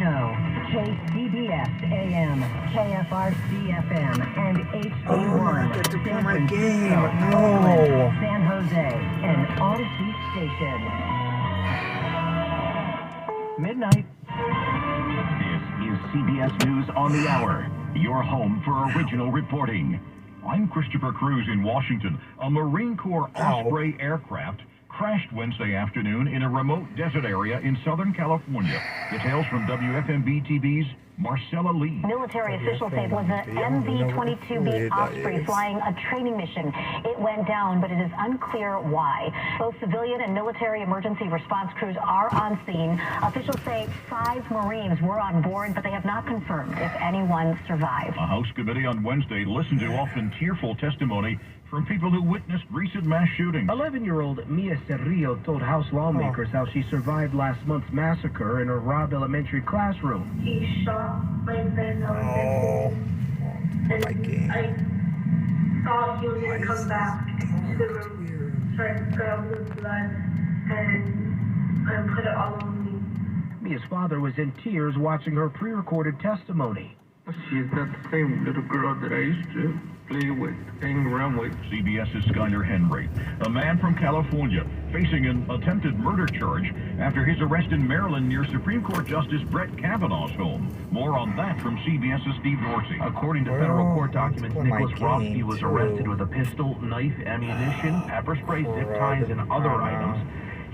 know. KCBS AM, KFRC FM, and HD1. Oh, I get to play my game. Oakland, No. San Jose, and Odyssey Station. Midnight. This is CBS News on the Hour, your home for original reporting. I'm Christopher Cruz in Washington. A Marine Corps Osprey aircraft crashed Wednesday afternoon in a remote desert area in Southern California. Details from WFMB-TV's Marcella Lee. Military officials say it was an MV-22B Osprey flying a training mission. It went down, but it is unclear why. Both civilian and military emergency response crews are on scene. Officials say 5 Marines were on board, but they have not confirmed if anyone survived. A House committee on Wednesday listened to often tearful testimony from people who witnessed recent mass shootings. 11-year-old Mia Cerrillo told House lawmakers how she survived last month's massacre in her Robb Elementary classroom. He shot my friend on the my game. I thought he was going to come back to the room, try to grab the blood, and put it all on me. Mia's father was in tears watching her pre-recorded testimony. She's not the same little girl that I used to play with, hang around with. CBS's Skyler Henry, a man from California facing an attempted murder charge after his arrest in Maryland near Supreme Court Justice Brett Kavanaugh's home. More on that from CBS's Steve Dorsey. According to federal court documents, Nicholas Roski was arrested with a pistol, knife, ammunition, pepper spray, zip ties, and other items.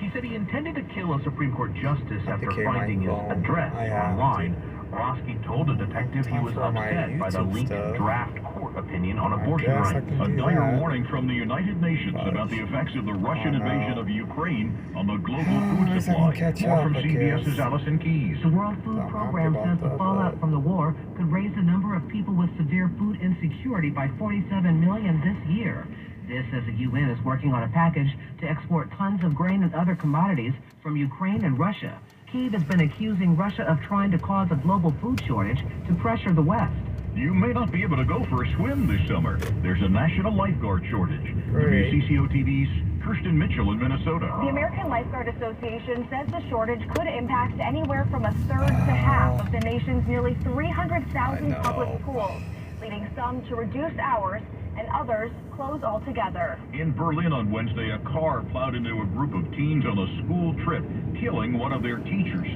He said he intended to kill a Supreme Court justice after finding his address online. Roski told a detective he was upset by the leaked draft court opinion on abortion rights. A dire warning from the United Nations about the effects of the Russian invasion of Ukraine on the global food supply. More from CBS's Allison Keyes. The World Food Program says the fallout from the war could raise the number of people with severe food insecurity by 47 million this year. This as the UN is working on a package to export tons of grain and other commodities from Ukraine and Russia. Kyiv has been accusing Russia of trying to cause a global food shortage to pressure the West. You may not be able to go for a swim this summer. There's a national lifeguard shortage. WCCO-TV's Kirsten Mitchell in Minnesota. The American Lifeguard Association says the shortage could impact anywhere from a third to half of the nation's nearly 300,000 public pools, leading some to reduce hours and others close altogether. In Berlin on Wednesday, a car plowed into a group of teens on a school trip, killing one of their teachers.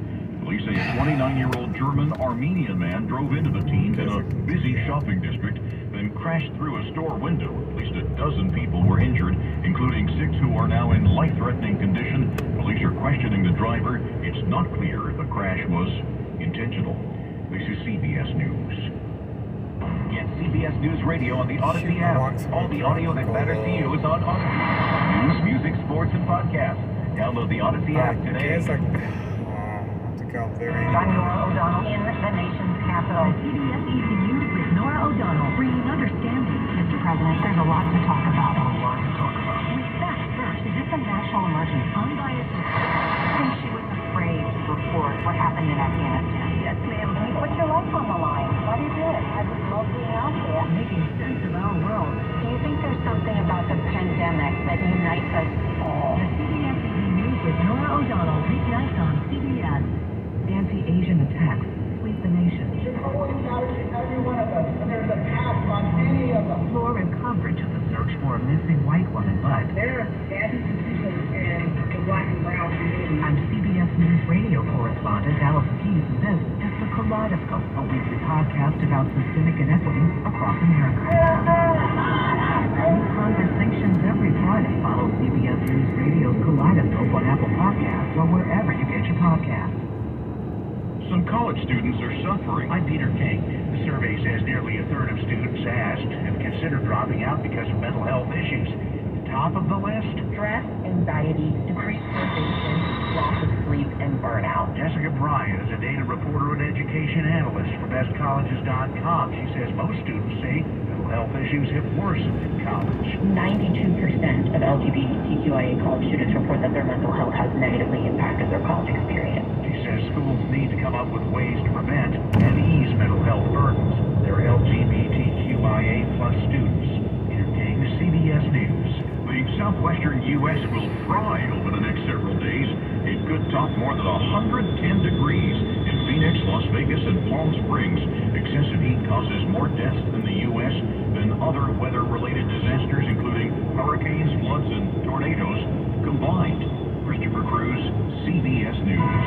Police say a 29-year-old German-Armenian man drove into the teens in a busy shopping district, then crashed through a store window. At least a dozen people were injured, including 6 who are now in life-threatening condition. Police are questioning the driver. It's not clear if the crash was intentional. This is CBS News. Get CBS News Radio on the Odyssey app. All the audio that matters to you is on Odyssey. News, music, sports, and podcasts. Download the Odyssey app today. I'm Nora O'Donnell in the nation's capital. CBS Evening News with Nora O'Donnell, bringing understanding. Mr. President, there's a lot to talk about. Respect first. Is this a national emergency? Unbiased. I think she was afraid to report what happened in Afghanistan. Yes, ma'am. You put your life on the line. Why do you do it? I just love being out there. Making sense of our world. Do you think there's something about the pandemic that unites us all? The CBS Evening News with Nora O'Donnell, weeknights on CBS. Anti-Asian attacks sweep the nation. You're calling out to every one of us, and there's a path on any of them. Florid coverage of the search for a missing white woman, but There are anti-Semitism in the black and brown community. I'm CBS News radio correspondent Allison Keyes, and this is The Kaleidoscope, a weekly podcast about systemic inequities across America. New conversations every Friday. Follow CBS News Radio's Kaleidoscope on Apple Podcasts or wherever you get your podcasts. Some college students are suffering. I'm Peter King. The survey says nearly a third of students asked have considered dropping out because of mental health issues. Top of the list? Stress, anxiety, decreased motivation, loss of sleep, and burnout. Jessica Bryant is a data reporter and education analyst for bestcolleges.com. She says most students say mental health issues have worsened in college. 92% of LGBTQIA college students report that their mental health has negatively impacted their college experience. She says schools need to come up with ways to prevent and ease mental health burdens. They're LGBTQIA plus students. Peter King, CBS News. The southwestern U.S. will fry over the next several days. It could top more than 110 degrees in Phoenix, Las Vegas and Palm Springs. Excessive heat causes more deaths in the U.S. than other weather-related disasters, including hurricanes, floods, and tornadoes combined. Christopher Cruz, CBS News.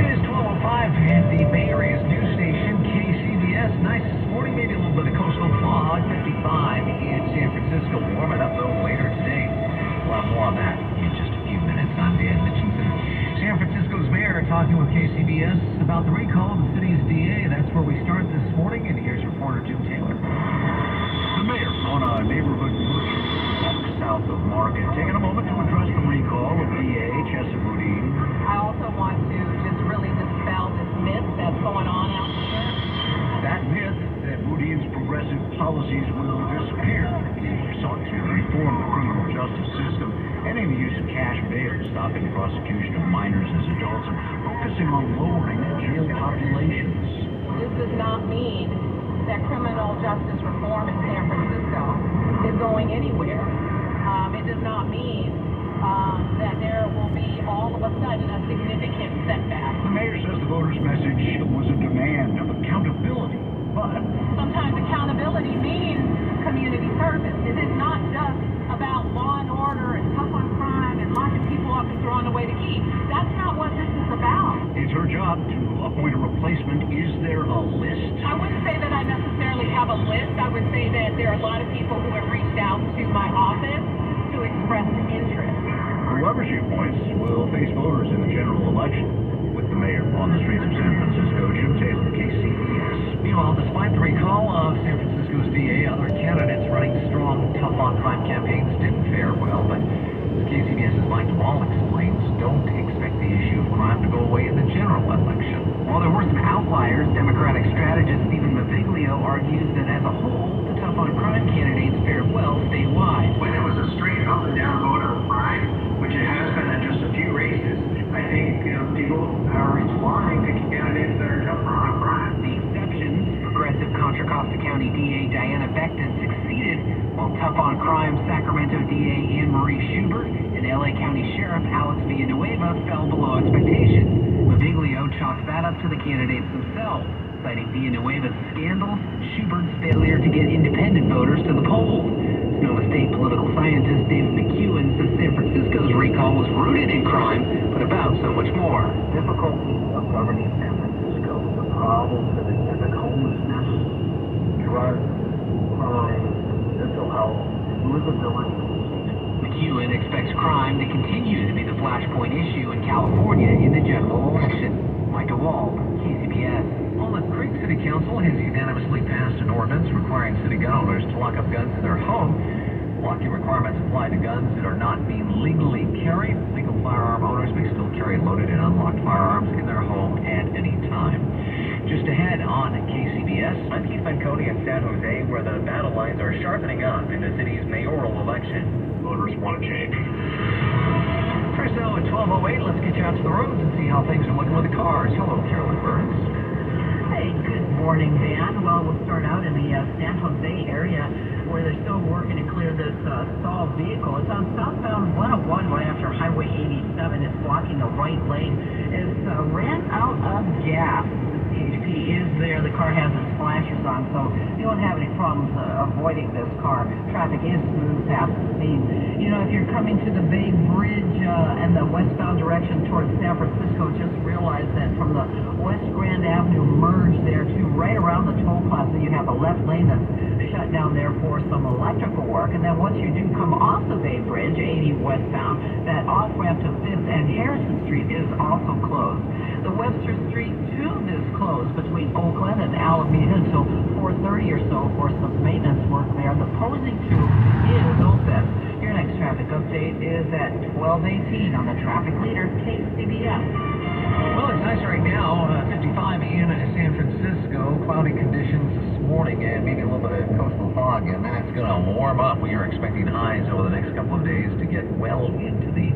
It is 12:05 at the Bay Area's news station, KCBS. Nice this morning, maybe a little bit of coastal fog, 55 in San Francisco. Warming up, though, later today. We'll have more on that in just a few minutes. I'm Dan Mitchinson. San Francisco's mayor talking with KCBS about the recall of the city's DA. That's where we start this morning, and here's reporter Jim Taylor. The mayor on a neighborhood merchant walk south of Market, taking a moment to address the recall of DA Chesa Boudin. I also want to just really dispel this myth that's going on out there. That myth that Boudin's progressive policies will disappear. He sought to reform the criminal justice system, ending the use of cash bail, stopping prosecution of minors as adults, and focusing on lowering jail populations. This does not mean that criminal justice reform in San Francisco is going anywhere. It does not mean that there will be all of a sudden a significant setback. The mayor says the voters' message was a demand of accountability, but sometimes accountability means community service. It is not just about law and order and tough on crime and locking people up and throwing away the key. That's not what this is about. It's her job to appoint a replacement. Is there a list? I wouldn't say that I necessarily have a list. I would say that there are a lot of people who have reached out to my office to express interest. Whoever she appoints will face voters in the general election. With the mayor on the streets of San Francisco, Jim Taylor, KCBS. Meanwhile, despite the recall of San Francisco's DA, other candidates running strong, tough-on-crime campaigns didn't fare well, but as KCBS's Mike Wall explains, don't expect the issue of crime to go away in the general election. While there were some outliers, Democratic strategist Stephen Maviglio argues that as a whole, the tough-on-crime candidates fared well statewide. When it was a straight up and down vote on crime, which it has been in just a few races, I think people are responding to candidates that are tougher on crime. The exceptions, progressive Contra Costa County DA Diana Becton succeeded, while tough-on-crime Sacramento DA Anne Marie Schubert and LA County Sheriff Alex Villanueva fell below expectations. Maviglio chalked that up to the candidates themselves, citing Villanueva's scandals, Schubert's failure to get independent voters to the polls. Sonoma State political scientist David McEwen says San Francisco's recall was rooted in crime, but about so much more. Difficulty of governing San Francisco, the problems that exhibit homelessness, drugs, crime, mental health, livability. McEwen expects crime to continue to be the flashpoint issue in California in the general election. Micah Wall, KCBS. Walnut Creek City Council has unanimously passed an ordinance requiring city gun owners to lock up guns in their home. Locking requirements apply to guns that are not being legally carried. Legal firearm owners may still carry loaded and unlocked firearms in their home at any time. Just ahead on KCBS. I'm Keith Fanconi in San Jose, where the battle lines are sharpening up in the city's mayoral election. Voters want to change. First now at 12:08, let's get you out to the roads and see how things are looking with the cars. Hello, Carolyn Burns. Hey, good morning, Dan. Well, we'll start out in the San Jose area where they're still working to clear this stalled vehicle. It's on southbound 101 right after Highway 87. It's blocking the right lane. It ran out of gas. The CHP is there. The car has its flashers on, so you don't have any problems avoiding this car. Traffic is smooth past the scene. You know, if you're coming to the Bay Bridge and the westbound direction towards San Francisco, just realize that from the West Grand Avenue merge there to right around the toll plaza, you have a left lane that's shut down there for some electrical work. And then once you do come off the Bay Bridge, 80 westbound, that off-ramp to 5th and Harrison Street is also closed. The Webster Street Tube is closed between Oakland and Alameda until 4:30 or so for some maintenance work there. The Posing Tube is open. Your next traffic update is at 12:18 on the traffic leader, KCBS. Well, it's nice right now, 55 in San Francisco. Cloudy conditions this morning and maybe a little bit of coastal fog, and then it's going to warm up. We are expecting highs over the next couple of days to get well into the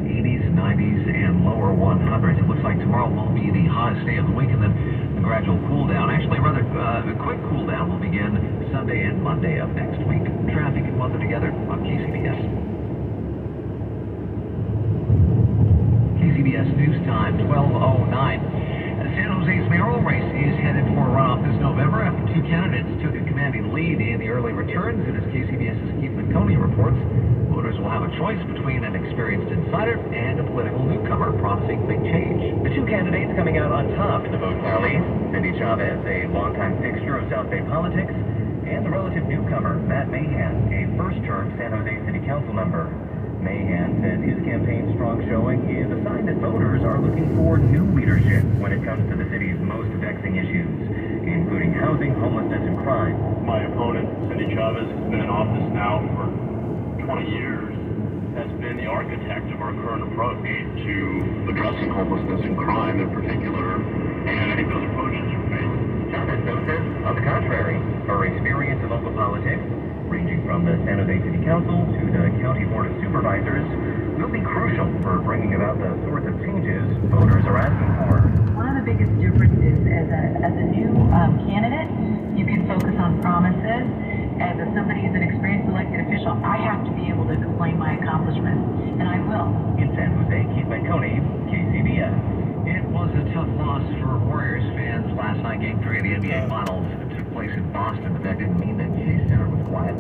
80s, 90s, and lower 100s. It looks like tomorrow will be the hottest day of the week, and then a gradual cool down. Actually, rather a quick cool down will begin Sunday and Monday of next week. Traffic and weather together on KCBS. KCBS News Time, 12:09. San Jose early returns, and as KCBS's Keith McConey reports, voters will have a choice between an experienced insider and a political newcomer promising big change. The two candidates coming out on top in the vote tallies, Cindy Chavez, a longtime fixture of South Bay politics, and the relative newcomer, Matt Mahan, a first-term San Jose City Council member. Mahan said his campaign's strong showing is a sign that voters are looking for new leadership when it comes to the city's most vexing issues, including housing, homelessness, and crime. My opponent, Cindy Chavez, has been in office now for 20 years, has been the architect of our current approach to addressing homelessness and crime in particular, and I think those approaches are failing. Chavez, though, says, on the contrary, her experience in local politics, ranging from the San Jose City Council to the County Board of Supervisors, will be crucial for bringing about the sorts of changes voters are asking for. One of the biggest differences as a new candidate, you can focus on promises. As somebody who's an experienced elected official, I have to be able to explain my accomplishments, and I will. In San Jose, Keith McConey, KCBS. It was a tough loss for Warriors fans last night. Game 3 of the NBA Finals took place in Boston, but that didn't mean that Chase Center was quiet.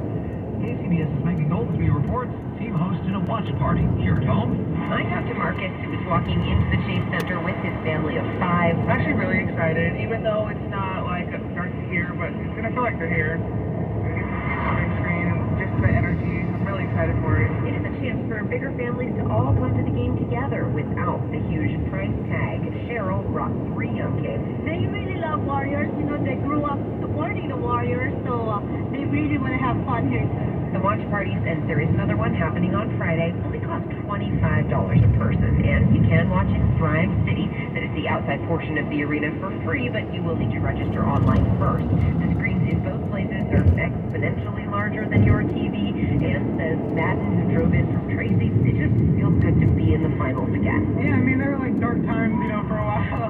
KCBS's Megan Goldsby reports team hosted a watch party here at home. I talked to Marcus, who was walking into the Chase Center with his family of 5. I'm actually really excited, even though it's not like starts here, but it's gonna feel like they're here. It's on the screen, just the energy. I'm really excited for it. It is a chance for bigger families to all come to the game together without the huge price tag. Cheryl brought 3 young kids. They really love Warriors. You know, they grew up supporting the Warriors, so they really want to have fun here too. The watch parties, and there is another one happening on Friday, only cost $25 a person. And you can watch in Thrive City, that is the outside portion of the arena, for free, but you will need to register online first. The screens in both places are exponentially larger than your TV, and says Madden, who drove in from Tracy, it just feels good to be in the finals again. Yeah, I mean, there were like dark times, you know, for a while,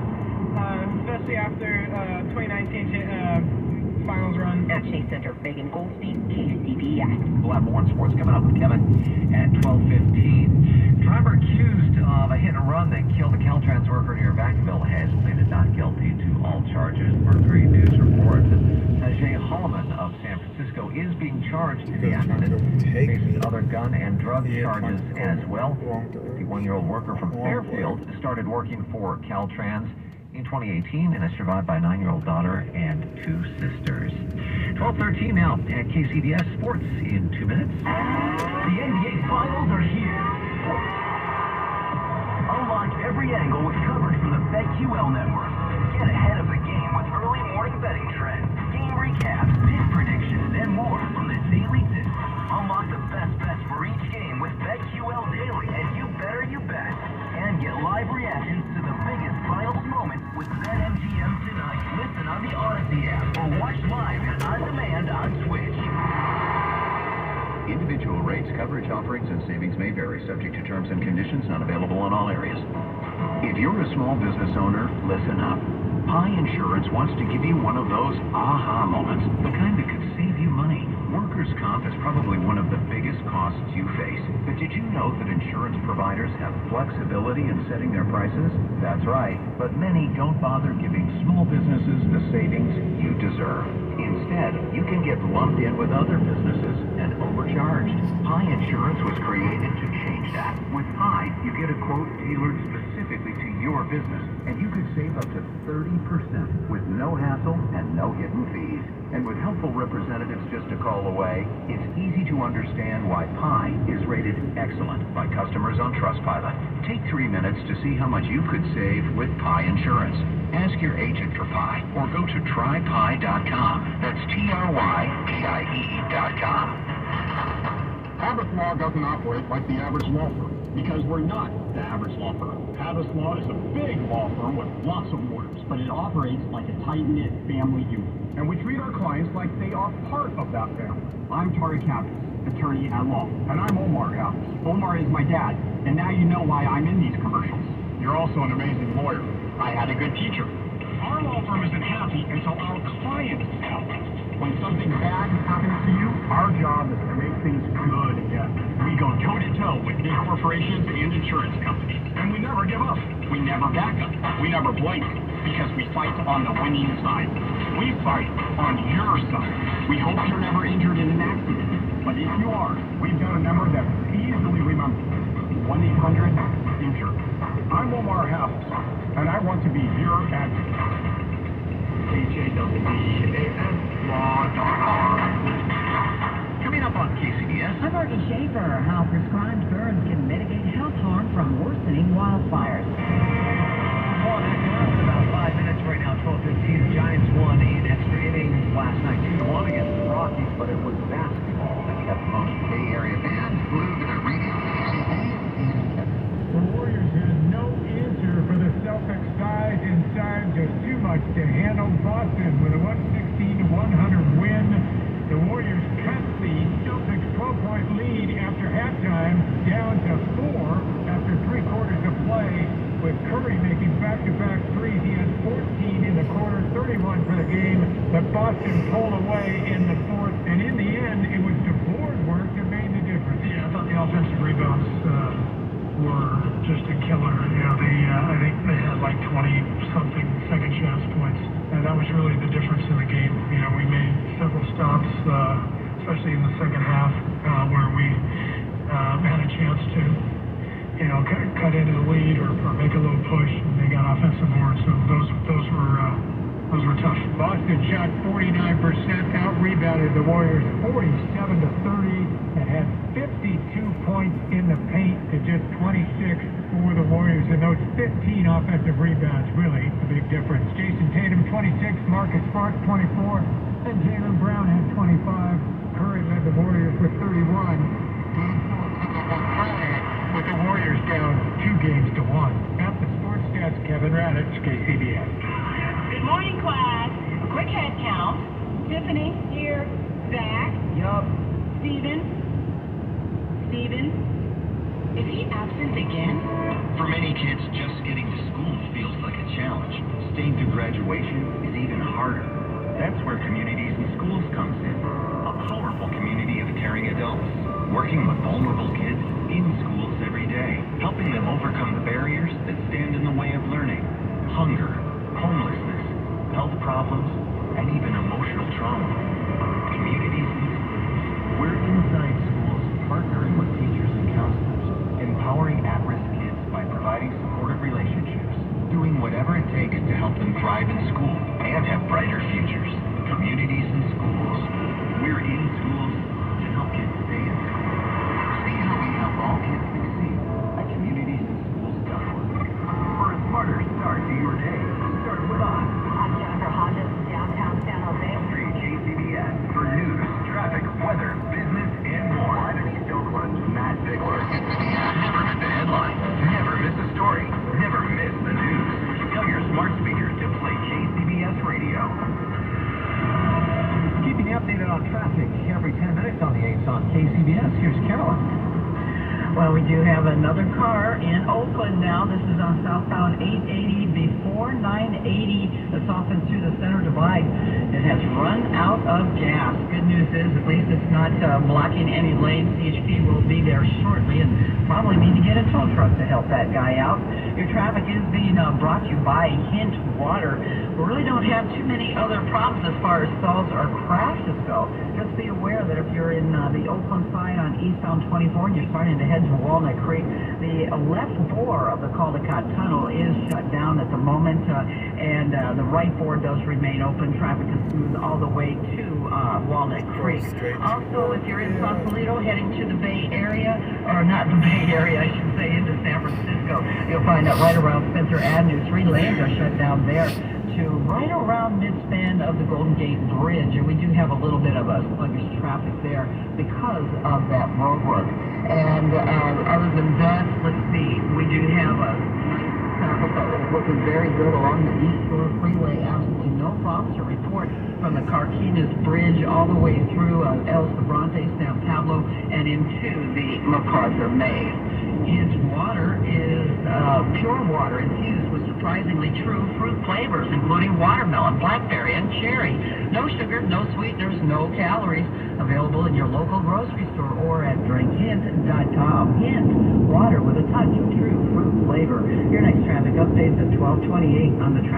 especially after 2019 finals run. At Chase Center, Megan Goldsby, KCBS. We'll have more on sports coming up with Kevin at 12:15. Driver accused of a hit and run that killed a Caltrans worker near Vacaville has pleaded not guilty to all charges. Mercury News reports that Tajay Holloman of San Francisco is being charged in the accident. Faces other gun and drug charges as well. The 51-year-old worker from Fairfield started working for Caltrans in 2018 and is survived by a 9-year-old daughter and 2 sisters. 12:13 now at KCBS Sports in 2 minutes. The NBA Finals are here. Unlock every angle with coverage from the BetQL network. Get ahead of the game with early morning betting trends, game recaps, pin predictions, and more from the Daily Tip. Unlock the best bets for each game with BetQL Daily, and you better you bet. And get live reactions to the biggest finals moments with BetMGM tonight. Listen on the Odyssey app or watch live and on demand on Twitch. Individual rates, coverage offerings, and savings may vary, subject to terms and conditions, not available in all areas. If you're a small business owner, listen up. Pi Insurance wants to give you one of those aha moments, the kind that could save you money. Workers' comp is probably one of the biggest costs you face. But did you know that insurance providers have flexibility in setting their prices? That's right, but many don't bother giving small businesses the savings you deserve. Instead, you can get lumped in with other businesses and overcharged. Pi Insurance was created to change that. With Pi, you get a quote tailored specifically to your business, and you could save up to 30% with no hassle and no hidden fees. And with helpful representatives just a call away, it's easy to understand why Pi is rated excellent by customers on Trustpilot. Take 3 minutes to see how much you could save with Pi Insurance. Ask your agent for Pi or go to trypi.com. That's TRYPIE.com. Habas Law doesn't operate like the average law firm because we're not the average law firm. Habas Law is a big law firm with lots of lawyers, but it operates like a tight-knit family unit. And we treat our clients like they are part of that family. I'm Tariq Habas, attorney at law. And I'm Omar Habas. Omar is my dad, and now you know why I'm in these commercials. You're also an amazing lawyer. I had a good teacher. Our law firm isn't happy until our client is happy. When something bad happens to you, our job is to make things good again. We go toe-to-toe with big corporations and insurance companies. And we never give up. We never back up. We never blink. because we fight on the winning side. We fight on your side. We hope you're never injured in an accident. But if you are, we've got a number that's easily remembered. 1-800-INJURED. I'm Omar Hafiz, and I want to be your advocate. HAWDAS law.org. Coming up on KCBS. I'm Margie Schaefer. How prescribed burns can mitigate health harm from worsening wildfires. About 5 minutes right now, 12:15. The Giants won in extra innings last night, 2-1 against the Rockies, but it was basketball that got the most Bay Area fans glued to their radio. The Warriors had no answer for the Celtics size in time, just too much to handle. Boston with a 116-100 win. The Warriors cut the Celtics 12-point lead after halftime down to 4 after 3 quarters of play, with Curry making back-to-back threes. He had 14 in the quarter, 31 for the game, but Boston pulled away in the fourth, and in the end, it was the board work that made the difference. Yeah, I thought the offensive rebounds were just a killer. You know, I think they had like 20-something second chance points, and that was really the difference in the game. You know, we made several stops, especially in the second half, where we had a chance to, you know, cut into the lead or make a little push, and they got offensive boards. So those were tough. Boston shot 49%, out-rebounded the Warriors 47-30, and had 52 points in the paint to just 26 for the Warriors. And those 15 offensive rebounds, really a big difference. Jason Tatum 26, Marcus Smart 24, and Jaylen Brown had 25. Curry led the Warriors with 31. With the Warriors down 2-1. At the Sports Desk, Kevin Radich, KCBS. Good morning, class. A quick head count. Tiffany, here. Zach. Yup. Steven. Is he absent again? For many kids, just getting to school feels like a challenge. Staying through graduation is even harder. That's where Communities in Schools comes in. A powerful community of caring adults, working with vulnerable kids in schools every day, helping them overcome the barriers that stand in the way of learning. Hunger, homelessness, health problems, and even emotional trauma. Communities in Schools. We're inside schools, partnering with teachers and counselors, empowering at-risk kids by providing supportive relationships, doing whatever it takes to help them thrive in school and have brighter futures. Communities in Schools. We're in schools to help kids stay in school. See how we help all kids succeed at communitiesinschools.org. For a smarter start to your day, start with us. I'm Jennifer Hodges, downtown San Jose. Street KCBS for news, traffic, weather, business, and more. Live in East Oakland, Matt Bigler. Never miss a headline. Never miss a story. Never miss the news. Tell your smart speakers to play KCBS Radio. Keeping you updated on traffic every 10 minutes on the 8s on KCBS. Here's Carolyn. Well, we do have another car in Oakland now. This is on southbound 880 before 980. That's often through the center divide. It has run out of gas. Good news is at least it's not blocking any lanes. CHP will be there shortly and probably need to get a tow truck to help that guy out. Your traffic is being brought to you by Hint Water. We really don't have too many other problems as far as stalls or crashes go. Just be aware that if you're in the Oakland side on eastbound 24 and you're starting to head to Walnut Creek, the left bore of the Caldecott Tunnel is shut down at the moment, and the right bore does remain open. Traffic is smooth all the way to Walnut Creek. Also, if you're in Sausalito heading to the Bay Area, or not the Bay Area, I should say, into San Francisco, you'll find that right around Spencer Avenue, 3 lanes are shut down there to right around mid-span of the Golden Gate Bridge, and we do have a little bit of a sluggish traffic there because of that road work. And other than that, let's see, we do have a traffic that is looking very good along the East Shore Freeway. Absolutely no problems to report from the Carquinez Bridge all the way through El Sobrante, San Pablo, and into the MacArthur Maze. Hint Water is pure water infused with surprisingly true fruit flavors, including watermelon, blackberry, and cherry. No sugar, no sweeteners, no calories. Available in your local grocery store or at drinkhint.com. Hint, water with a touch of true fruit flavor. Your next traffic updates at 12:28 on the traffic.